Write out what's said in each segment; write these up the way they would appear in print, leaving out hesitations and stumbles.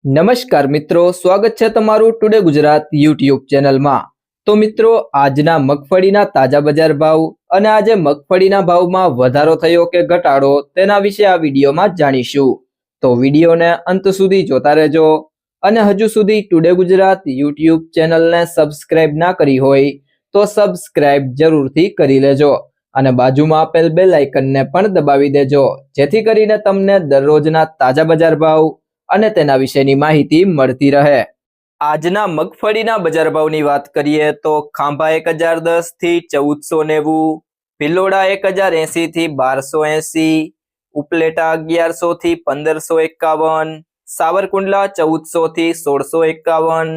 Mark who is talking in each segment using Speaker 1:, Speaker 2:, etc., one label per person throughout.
Speaker 1: નમસ્કાર મિત્રો, સ્વાગત છે તમારું ટુડે ગુજરાત યુટ્યુબ ચેનલમાં। તો મિત્રો, આજના મગફળીના તાજા બજાર ભાવ અને આજે મગફળીના ભાવમાં વધારો થયો કે ઘટાડો તેના વિશે આ વિડીયોમાં જાણીશું। તો વિડીયોને અંત સુધી જોતા રહેજો અને હજુ સુધી ટુડે ગુજરાત યુટ્યુબ ચેનલને સબસ્ક્રાઇબ ના કરી હોય તો સબસ્ક્રાઇબ જરૂરથી કરી લેજો અને બાજુમાં આપેલ બેલ આઇકનને પણ દબાવી દેજો, જેથી કરીને તમને દરરોજના તાજા બજાર ભાવ અને તેના વિશેની માહિતી મળતી રહે। આજના મગફળીના બજાર ભાવની વાત કરીએ તો ખાંભા 1010 થી 1490, ભિલોડા 1080 થી 1280, ઉપલેટા 1100 થી 1551, સાવરકુંડલા 1400 થી 1651,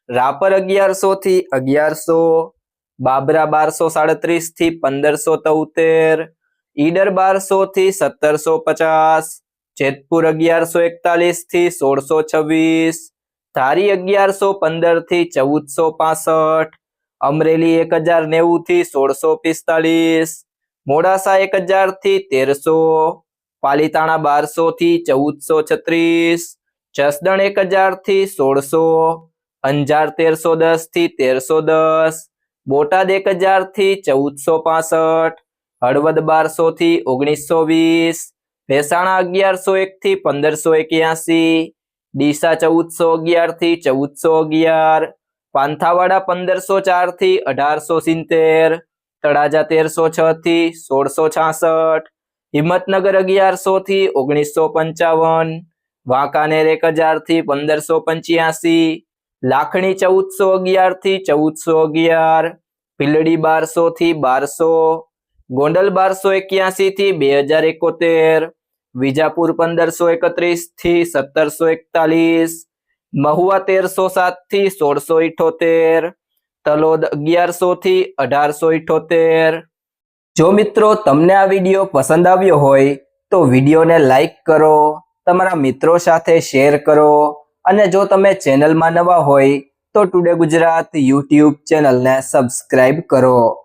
Speaker 1: રાપર 1100 થી 1100, બાબરા 1237 થી 1573, ઈડર 1200 થી 1750, જેતપુર 1141 થી 1626, ધારી 1115 થી 1465, અમરેલી 1090 થી 1645, મોડાસા 1000 થી 1300, પાલીતાણા 1200 થી 1436, જસદણ 1000 થી 1600, અંજાર 1310 થી 1310, બોટાદ 1000 થી 1465, હળવદ 1200 થી 1920, મહેસાણા 1101 થી 1581, ડીસા 1411 થી 1411, પાંથાવાડા 1504 થી 1870, તળાજા 1306 થી 1666, હિંમતનગર 1100 થી 1955, વાંકાનેર 1000 થી 1585, લાખણી 1411 થી 1411, ભીલડી 1200 થી 1200, ગોંડલ 1281 થી 2071, વિજાપુર 1531 થી 1741, મહુવા 1307 થી 1678, તલોદ 1100 થી 1878। જો મિત્રો તમને આ વિડીયો પસંદ આવ્યો હોય તો વિડીયોને લાઈક કરો, તમારા મિત્રો સાથે શેર કરો અને જો તમે ચેનલમાં નવા હોય તો ટુડે ગુજરાત યુટ્યુબ ચેનલને સબસ્ક્રાઇબ કરો।